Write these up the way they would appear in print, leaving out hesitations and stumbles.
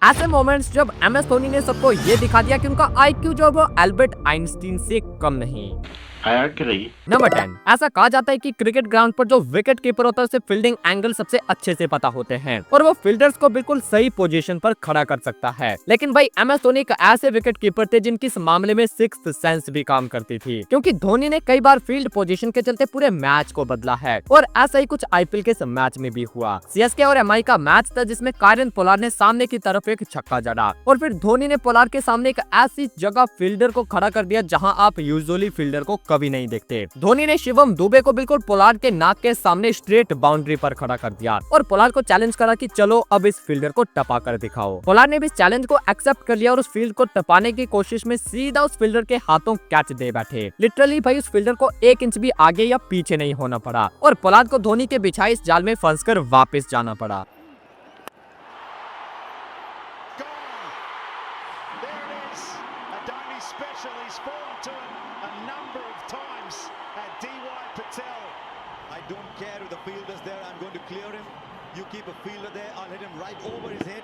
ऐसे मोमेंट्स जब MS धोनी ने सबको ये दिखा दिया कि उनका IQ जो है वो एल्बर्ट आइंस्टीन से कम नहीं। नंबर 10, ऐसा कहा जाता है कि क्रिकेट ग्राउंड पर जो विकेट कीपर होता है उसे फील्डिंग एंगल सबसे अच्छे से पता होते हैं और वो फील्डर्स को बिल्कुल सही पोजीशन पर खड़ा कर सकता है। लेकिन भाई MS धोनी एक ऐसे विकेट कीपर थे जिनकी इस मामले में सिक्स्थ सेंस भी काम करती थी, क्योंकि धोनी ने कई बार फील्ड पोजीशन के चलते पूरे मैच को बदला है और ऐसा ही कुछ IPL के इस मैच में भी हुआ। CSK और MI का मैच था जिसमें कायरन पोलार्ड ने सामने की तरफ एक छक्का जड़ा और फिर धोनी ने पोलार्ड के सामने एक ऐसी जगह फील्डर को खड़ा कर दिया जहां आप यूजुअली फील्डर को कभी नहीं देखते। धोनी ने शिवम दुबे को बिल्कुल पोलार्ड के नाक के सामने स्ट्रेट बाउंड्री पर खड़ा कर दिया और पोलार्ड को चैलेंज करा कि चलो अब इस फील्डर को टपा कर दिखाओ। पोलार्ड ने भी इस चैलेंज को एक्सेप्ट कर लिया और उस फील्ड को टपाने की कोशिश में सीधा उस फील्डर के हाथों कैच दे बैठे। लिटरली भाई उस फील्डर को 1 इंच भी आगे या पीछे नहीं होना पड़ा और पोलार्ड को धोनी के बिछाए इस जाल में फंसकर वापस जाना पड़ा। I don't care if the fielder's there, I'm going to clear him. You keep a fielder there, I'll hit him right over his head.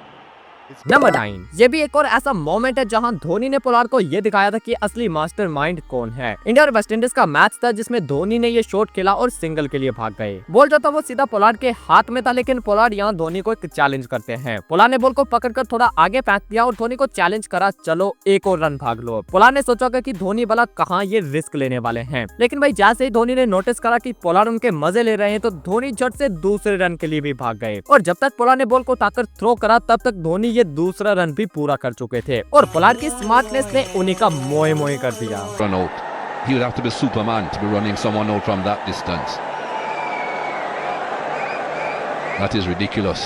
Number 9, ये भी एक और ऐसा मोमेंट है जहां धोनी ने पोलार्ड को ये दिखाया था कि असली मास्टरमाइंड कौन है। इंडिया और वेस्टइंडीज का मैच था जिसमें धोनी ने ये शॉट खेला और सिंगल के लिए भाग गए। बॉल जो था वो सीधा पोलार्ड के हाथ में था, लेकिन पोलार्ड यहाँ धोनी को एक चैलेंज करते हैं। पोलार्ड ने बॉल को पकड़कर थोड़ा आगे फेंक दिया और धोनी को चैलेंज करा, चलो एक और रन भाग लो। पोलार्ड ने सोचा कि धोनी वाला कहाँ ये रिस्क लेने वाले हैं, लेकिन भाई जैसे ही धोनी ने नोटिस करा कि पोलार्ड उनके मजे ले रहे हैं तो धोनी झट से दूसरे रन के लिए भी भाग गए और जब तक पोलार्ड ने बॉल को उठाकर थ्रो करा तब तक धोनी ये दूसरा रन भी पूरा कर चुके थे और पोलार्ड की स्मार्टनेस ने उन्हीं का मोए मोए कर दिया। Run out. He would have to be Superman to be running someone out from that distance. That is ridiculous.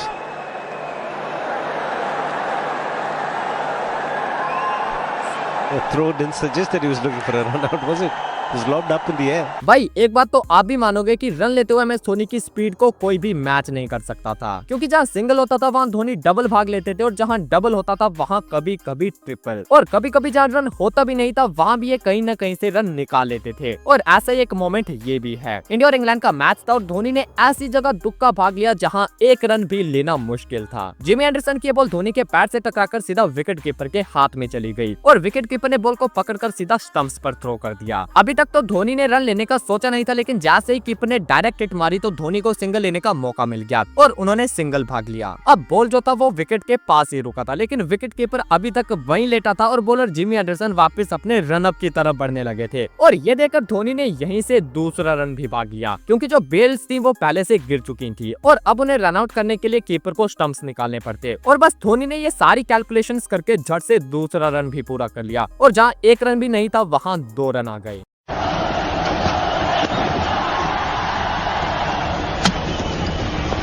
The throw didn't suggest that he was looking for a run out, was it? It was lobbed up in the air. भाई एक बात तो आप भी मानोगे कि run लेते हुए MS धोनी की स्पीड को कोई भी मैच नहीं कर सकता था, क्योंकि जहाँ सिंगल होता था वहाँ धोनी डबल भाग लेते थे और जहाँ डबल होता था वहाँ कभी कभी ट्रिपल और कभी कभी जहाँ रन होता भी नहीं था वहाँ भी ये कहीं न कहीं से रन निकाल लेते थे। और ऐसा ही एक मोमेंट ये भी है। इंडिया और इंग्लैंड का मैच था और धोनी ने ऐसी जगह दुक्का भाग लिया जहाँ एक रन भी लेना मुश्किल था। जिमी एंडरसन की बॉल धोनी के पैर से टकराकर सीधा विकेट कीपर के हाथ में चली गई और विकेट कीपर ने बॉल को पकड़कर सीधा स्टंप्स पर थ्रो कर दिया। अभी तक तो धोनी ने रन लेने का सोचा नहीं था, लेकिन जैसे ही कीपर ने डायरेक्ट हिट मारी तो धोनी को सिंगल लेने का मौका मिल गया और उन्होंने सिंगल भाग लिया। अब बॉल जो था वो विकेट के पास ही रुका था, लेकिन विकेट कीपर अभी तक वहीं लेटा था और बॉलर जिमी एंडरसन वापस अपने रन अप की तरफ बढ़ने लगे थे और ये देखकर धोनी ने यहीं से दूसरा रन भी भाग लिया, क्योंकि जो बेल्स थी वो पहले से गिर चुकी थी और अब उन्हें रन आउट करने के लिए कीपर को स्टंप्स निकालने पड़ते और बस धोनी ने ये सारी कैलकुलेशंस करके झट से दूसरा रन भी पूरा कर लिया और जहाँ एक रन भी नहीं था वहाँ 2 रन आ गए।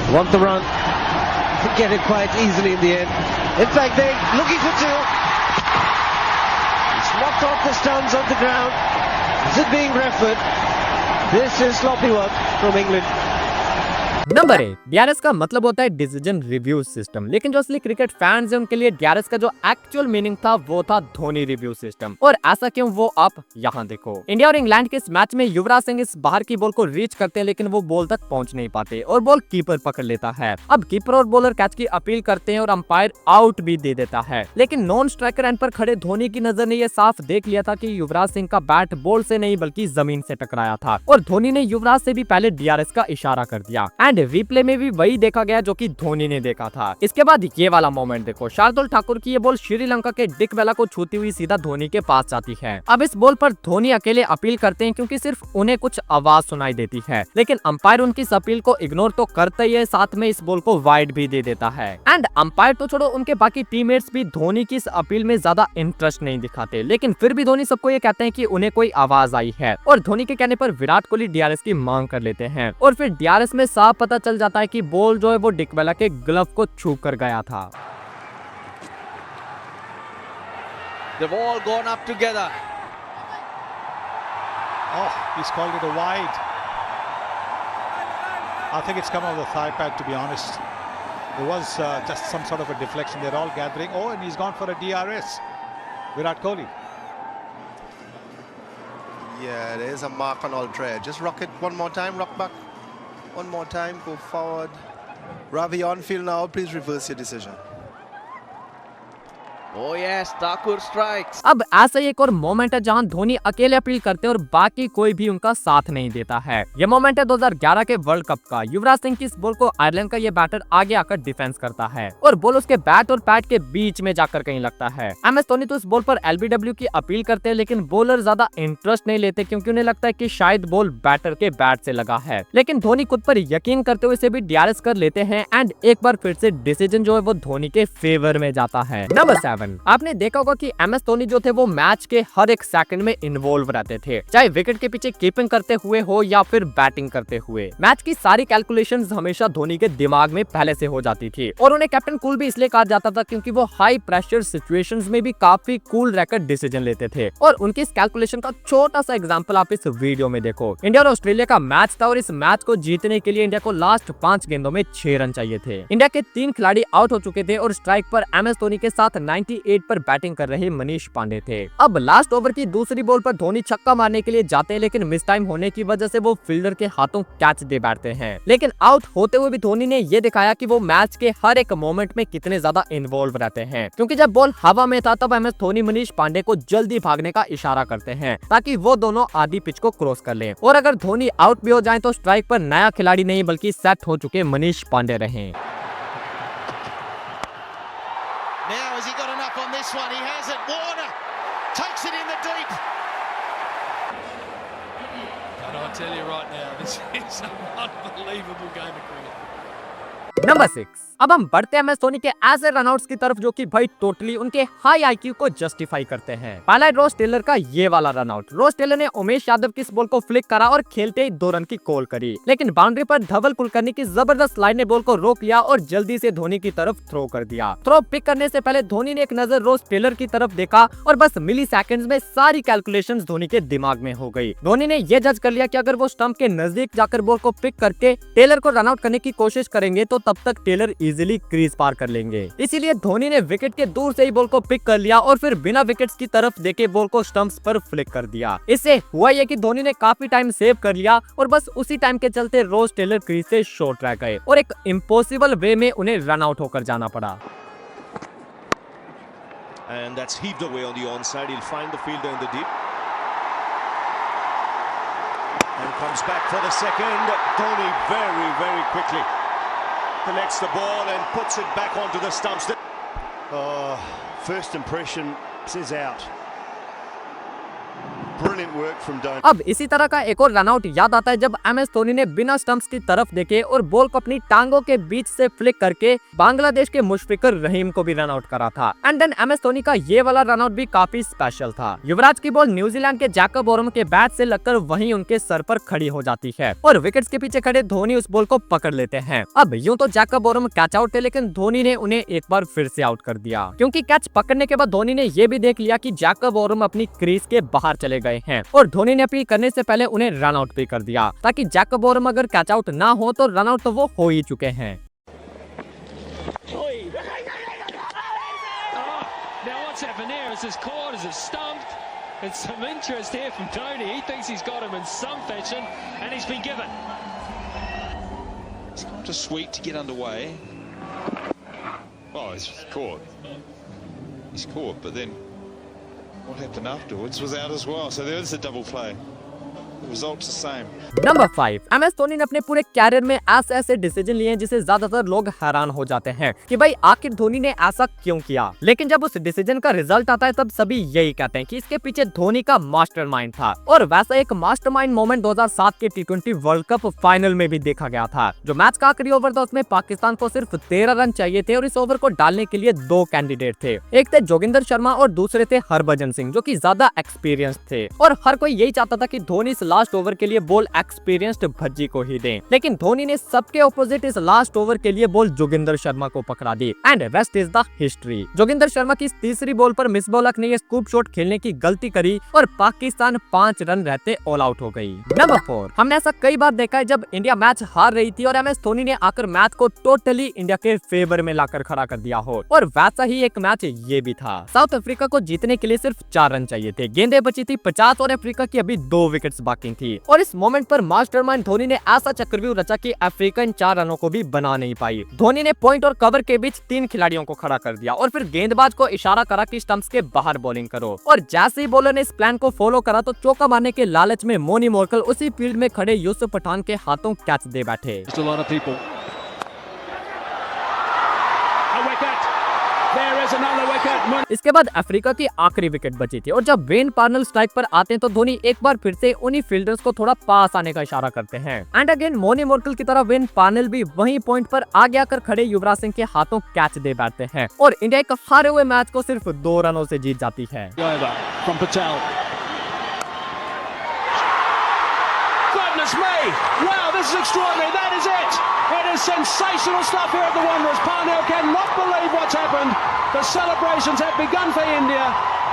Want the run, get it quite easily in the end. In fact, they're looking for 2. It's knocked off the stumps on the ground. Is it being referred? This is sloppy work from England. Number 8, DRS का मतलब होता है decision review system, लेकिन जो असली cricket fans हैं उनके लिए DRS का जो एक्चुअल मीनिंग था वो था धोनी रिव्यू सिस्टम। और ऐसा क्यों वो आप यहाँ देखो। इंडिया और इंग्लैंड के इस मैच में युवराज सिंह इस बाहर की बॉल को रीच करते हैं, लेकिन वो बॉल तक पहुंच नहीं पाते और बॉल कीपर पकड़ लेता है। अब कीपर और बॉलर कैच की अपील करते हैं और अंपायर आउट भी दे देता है, लेकिन नॉन स्ट्राइकर एंड पर खड़े धोनी की नजर ने यह साफ देख लिया था कि युवराज सिंह का बैट बॉल से नहीं बल्कि जमीन से टकराया था और धोनी ने युवराज से भी पहले DRS का इशारा कर दिया एंड रिप्ले में भी वही देखा गया जो कि धोनी ने देखा था। इसके बाद ये वाला मोमेंट देखो, शार्दुल ठाकुर की ये बॉल श्रीलंका के डिक वेला को छूती हुई सीधा धोनी के पास जाती है। अब इस बॉल पर धोनी अकेले अपील करते हैं क्योंकि सिर्फ उन्हें कुछ आवाज सुनाई देती है, लेकिन अंपायर उनकी इस अपील को इग्नोर तो करता ही है, साथ में इस बॉल को वाइड भी दे देता है। एंड अंपायर तो छोड़ो, उनके बाकी टीममेट्स भी धोनी की इस अपील में ज्यादा इंटरेस्ट नहीं दिखाते, लेकिन फिर भी धोनी सबको ये कहते हैं कि उन्हें कोई आवाज आई है और धोनी के कहने पर विराट कोहली DRS की मांग कर लेते हैं और फिर DRS में साफ पता चल जाता है कि बॉल जो है वो डिकवेला के ग्लव को छू कर गया था। They've all gone up together. Oh, he's called it a wide. I think it's come out of the thigh pad, to be honest. There was just some sort of a deflection. They're all gathering. Oh, and he's gone for a DRS. Virat Kohli. Yeah, there is a mark on all tread. Just rock it one more time, rock back. One more time, go forward. Ravi on field now, please reverse your decision. Oh yes, Thakur strikes. अब ऐसा ही एक और moment है जहां धोनी अकेले appeal करते हैं और बाकी कोई भी उनका साथ नहीं देता है। ये मोमेंट है 2011 के वर्ल्ड कप का। युवराज सिंह की इस बॉल को आयरलैंड का ये बैटर आगे आकर डिफेंस करता है और बॉल उसके बैट और पैड के बीच में जाकर कहीं लगता है। MS धोनी तो इस बॉल पर LBW की अपील करते हैं, लेकिन बॉलर ज्यादा इंटरेस्ट नहीं लेते क्योंकि उन्हें लगता है कि शायद बॉल बैटर के बैट से लगा है। लेकिन धोनी खुद पर यकीन करते हुए इसे भी DRS कर लेते हैं एंड एक बार फिर से डिसीजन जो है वो धोनी के फेवर में जाता है। नंबर 7, आपने देखा होगा कि MS धोनी जो थे वो मैच के हर एक सेकंड में इन्वॉल्व रहते थे, चाहे विकेट के पीछे कीपिंग करते हुए हो या फिर बैटिंग करते हुए। मैच की सारी कैलकुलेशंस हमेशा धोनी के दिमाग में पहले से हो जाती थी और उन्हें कैप्टन कूल भी इसलिए कहा जाता था क्योंकि वो हाई प्रेशर सिचुएशंस में भी काफी कूल रहकर डिसीजन लेते थे। और उनकी इस कैलकुलेशन का छोटा सा एग्जांपल आप इस वीडियो में देखो। इंडिया और ऑस्ट्रेलिया का मैच था और इस मैच को जीतने के लिए इंडिया को लास्ट 5 गेंदों में 6 रन चाहिए थे। इंडिया के 3 खिलाड़ी आउट हो चुके थे और स्ट्राइक पर MS धोनी के साथ 98 पर बैटिंग कर रहे मनीष पांडे थे। अब लास्ट ओवर की दूसरी बॉल पर धोनी छक्का मारने के लिए जाते हैं, लेकिन मिस टाइम होने की वजह से वो फील्डर के हाथों कैच दे बैठते हैं। लेकिन आउट होते हुए भी धोनी ने ये दिखाया कि वो मैच के हर एक मोमेंट में कितने ज्यादा इन्वॉल्व रहते हैं, क्योंकि जब बॉल हवा में था तब MS धोनी मनीष पांडे को जल्दी भागने का इशारा करते हैं ताकि वो दोनों आधी पिच को क्रॉस कर लें और अगर धोनी आउट भी हो जाए तो स्ट्राइक पर नया खिलाड़ी नहीं बल्कि सेट हो चुके मनीष पांडे रहे। Now has he got enough on this one? He has it. Warner takes it in the deep. And I tell you right now, this is an unbelievable game of cricket. Number 6, अब हम बढ़ते हैं MS Dhoni के ऐसे run-outs की तरफ जो कि भाई टोटली उनके हाई IQ को जस्टिफाई करते हैं। पहला है रोज टेलर का ये वाला रनआउट। रोज टेलर ने उमेश यादव की इस बॉल को फ्लिक करा और खेलते ही 2 रन की कॉल करी, लेकिन बाउंड्री पर धवल कुलकर्णी की जबरदस्त लाइन ने बॉल को रोक लिया और जल्दी से धोनी की तरफ थ्रो कर दिया। थ्रो पिक करने से पहले धोनी ने एक नजर रोज टेलर की तरफ देखा और बस मिली सेकेंड में सारी कैलकुलेशंस धोनी के दिमाग में हो गई। धोनी ने यह जज कर लिया कि अगर वो स्टंप के नजदीक जाकर बॉल को पिक करके टेलर को रनआउट करने की कोशिश करेंगे तो तब तक टेलर इजीली क्रीज पार कर लेंगे। इसीलिए धोनी ने विकेट के दूर से ही बॉल को पिक कर लिया और फिर बिना विकेट्स की तरफ देखे बॉल को स्टंप्स पर फ्लिक कर दिया। इससे हुआ ये कि धोनी ने काफी टाइम सेव कर लिया और बस उसी टाइम के चलते रोज टेलर क्रीज से शॉर्ट रह गए और एक इम्पॉसिबल वे में उन्हें रन आउट होकर जाना पड़ा। And that's heaved away on the onside. He'll find the fielder in the deep. And comes back for the second. Dhoni very, very quickly collects the ball and puts it back onto the stumps. First impression is out. Brilliant work from Dhoni. अब इसी तरह का एक और runout याद आता है जब MS धोनी ने बिना स्टंप्स की तरफ देखे और बॉल को अपनी टांगों के बीच से फ्लिक करके बांग्लादेश के मुशफिकुर रहीम को भी रनआउट करा था। एंड देन MS धोनी का ये वाला रनआउट भी काफी स्पेशल था। युवराज की बॉल न्यूजीलैंड के जैकब वॉर्म के बैट से लगकर वहीं उनके सर पर खड़ी हो जाती है और विकेट्स के पीछे खड़े धोनी उस बॉल को पकड़ लेते हैं। अब यूं तो जैकब वॉर्म कैच आउट थे, लेकिन धोनी ने उन्हें एक बार फिर से आउट कर दिया क्योंकि कैच पकड़ने के बाद धोनी ने ये भी देख लिया कि जैकब वॉर्म अपनी क्रीज के बाहर चले गए हैं और धोनी ने अपील करने से पहले उन्हें रन आउट भी कर दिया ताकि जैकब वॉर्म अगर कैच आउट ना हो तो रन आउट तो वो हो ही चुके हैं। Now what's happened here is his corners are stumped. It's some interest here from Dhoni. He thinks he's got him in some fashion, and he's been given. It's got to sweep to get underway. Oh, he's caught. He's caught, but then what happened afterwards was out as well. So there is a double play. The result's the same. Number 5, MS Dhoni ने अपने पूरे career में ऐसे decision लिए हैं जिसे ज्यादातर लोग हैरान हो जाते हैं कि भाई आखिर धोनी ने ऐसा क्यों किया, लेकिन जब उस डिसीजन का रिजल्ट आता है तब सभी यही कहते हैं कि इसके पीछे धोनी का मास्टरमाइंड था। और वैसा एक मास्टरमाइंड मोमेंट 2007 के T20 वर्ल्ड कप फाइनल में भी देखा गया था। जो मैच का आखिरी ओवर था उसमें पाकिस्तान को सिर्फ 13 रन चाहिए थे और इस ओवर को डालने के लिए 2 कैंडिडेट थे। एक थे जोगिंदर शर्मा और दूसरे थे हरभजन सिंह जो कि ज्यादा एक्सपीरियंस थे और हर कोई यही चाहता था कि धोनी इस लास्ट ओवर के लिए बॉल एक्सपीरियंस्ड भज्जी को ही दें, लेकिन धोनी ने सबके ऑपोजिट इस लास्ट ओवर के लिए बॉल जोगिंदर शर्मा को पकड़ा दी and rest is the history. Joginder Sharma की इस तीसरी बॉल पर मिस बॉलर ने स्कूप शॉट खेलने की गलती करी और पाकिस्तान 5 रन रहते ऑल आउट हो गई। नंबर 4, हमने ऐसा कई बार देखा है जब इंडिया मैच हार रही थी और MS धोनी ने आकर मैच को टोटली इंडिया के फेवर में लाकर खड़ा कर दिया हो, और वैसा ही एक मैच ये भी था। साउथ अफ्रीका को जीतने के लिए सिर्फ 4 रन चाहिए थे, गेंदें बची थी 50 और अफ्रीका की अभी 2 विकेट्स बाकी शॉकिंग थी। और इस मोमेंट पर मास्टरमाइंड धोनी ने ऐसा चक्रव्यूह रचा कि अफ्रीका इन 4 रनों को भी बना नहीं पाई। धोनी ने पॉइंट और कवर के बीच 3 खिलाड़ियों को खड़ा कर दिया और फिर गेंदबाज को इशारा करा कि स्टंप्स के बाहर बॉलिंग करो। और जैसे ही बॉलर ने इस प्लान को फॉलो करा तो चौका मारने के लालच में मोनी मोरकल उसी फील्ड में खड़े यूसुफ पठान के हाथों कैच दे बैठे। इसके बाद अफ्रीका की आखिरी विकेट बची थी और जब वेन पार्नल स्ट्राइक पर आते हैं तो धोनी एक बार फिर से उन्हीं फील्डर्स को थोड़ा पास आने का इशारा करते हैं। एंड अगेन मोनी मोरकल की तरह वेन पार्नल भी वही पॉइंट पर आगे आकर खड़े युवराज सिंह के हाथों कैच दे बैठते हैं और इंडिया एक हारे हुए मैच को सिर्फ 2 रनों से जीत जाती है। Wow, this is extraordinary. That is it. It is sensational stuff here at the Wanderers. Parnell cannot believe what's happened. The celebrations have begun for India.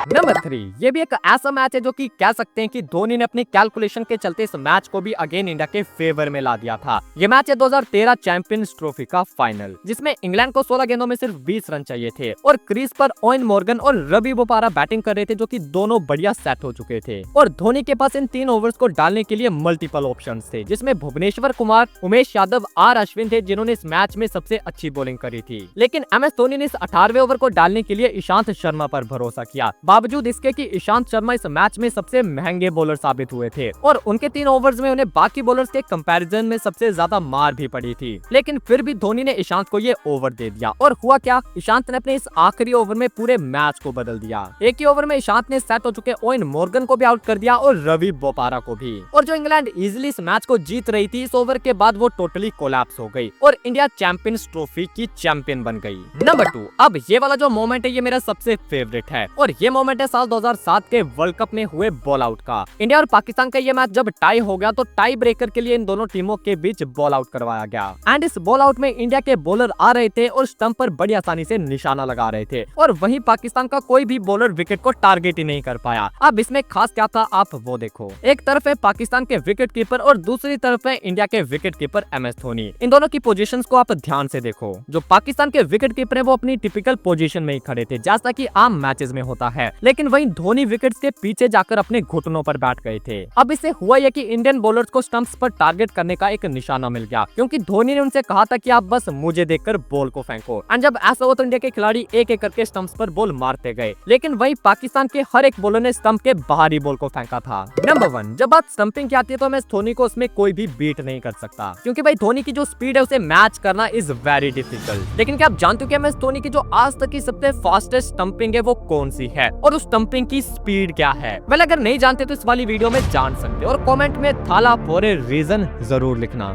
Number 3, ये भी एक ऐसा मैच है जो कि कह सकते हैं कि धोनी ने अपनी कैलकुलेशन के चलते इस मैच को भी अगेन इंडिया के फेवर में ला दिया था। ये मैच है 2013 चैंपियंस ट्रॉफी का फाइनल, जिसमें इंग्लैंड को 16 गेंदों में सिर्फ 20 रन चाहिए थे और क्रीज पर ओवेन मॉर्गन और रवि बोपारा बैटिंग कर रहे थे, जो कि दोनों बढ़िया सेट हो चुके थे और धोनी के पास इन 3 ओवर्स को डालने के लिए मल्टीपल ऑप्शंस थे, जिसमें भुवनेश्वर कुमार, उमेश यादव, आर अश्विन थे जिन्होंने इस मैच में सबसे अच्छी बॉलिंग करी थी। लेकिन MS धोनी ने इस 18वें ओवर को डालने के लिए ईशांत शर्मा पर भरोसा किया, बावजूद इसके कि ईशांत शर्मा इस मैच में सबसे महंगे बॉलर साबित हुए थे और उनके 3 ओवर्स में उन्हें बाकी बॉलर्स के कंपैरिजन में सबसे ज्यादा मार भी पड़ी थी। लेकिन फिर भी धोनी ने ईशांत को ये ओवर दे दिया और हुआ क्या, ईशांत ने अपने इस आखिरी ओवर में पूरे मैच को बदल दिया। एक ही ओवर में ईशांत ने सेट हो चुके ओवेन मॉर्गन को भी आउट कर दिया और रवि बोपारा को भी। और जो इंग्लैंड इजिली इस मैच को जीत रही थी, इस ओवर के बाद वो टोटली कोलैप्स हो गई और इंडिया चैंपियंस ट्रॉफी की चैंपियन बन गई। नंबर 2, अब ये वाला जो मोमेंट है ये मेरा सबसे फेवरेट है और ये मोमेंट है साल 2007 के वर्ल्ड कप में हुए बॉल आउट का। इंडिया और पाकिस्तान का ये मैच जब टाई हो गया तो टाई ब्रेकर के लिए इन दोनों टीमों के बीच बॉल आउट करवाया गया एंड इस बॉल आउट में इंडिया के बॉलर आ रहे थे और स्टंप पर बड़ी आसानी से निशाना लगा रहे थे और वहीं पाकिस्तान का कोई भी बॉलर विकेट को टारगेट ही नहीं कर पाया। अब इसमें खास क्या था आप वो देखो, एक तरफ है पाकिस्तान के विकेट कीपर और दूसरी तरफ है इंडिया के विकेट कीपर MS धोनी। इन दोनों की पोजीशंस को आप ध्यान से देखो। जो पाकिस्तान के विकेट कीपर है वो अपनी टिपिकल पोजीशन में ही खड़े थे जैसा कि आम मैचेस में होता है, लेकिन वहीं धोनी विकेट्स के पीछे जाकर अपने घुटनों पर बैठ गए थे। अब इससे हुआ यह कि इंडियन बॉलर्स को स्टंप्स पर टारगेट करने का एक निशाना मिल गया, क्योंकि धोनी ने उनसे कहा था कि आप बस मुझे देखकर बॉल को फेंको। एंड जब ऐसा हुआ तो इंडिया के खिलाड़ी एक एक करके स्टंप्स पर बॉल मारते गए, लेकिन वही पाकिस्तान के हर एक बॉलर ने स्टंप के बाहरी बॉल को फेंका था। नंबर 1, जब बात स्टंपिंग की आती है तो MS धोनी को उसमें कोई भी बीट नहीं कर सकता, क्योंकि भाई धोनी की जो स्पीड है उसे मैच करना इज वेरी डिफिकल्ट। लेकिन क्या आप जानते हो कि MS धोनी की जो आज तक की सबसे फास्टेस्ट स्टंपिंग है वो कौन सी है और उस स्टंपिंग की स्पीड क्या है? वेल, अगर नहीं जानते तो इस वाली वीडियो में जान सकते हो और कमेंट में थाला फॉर ए रीजन जरूर लिखना।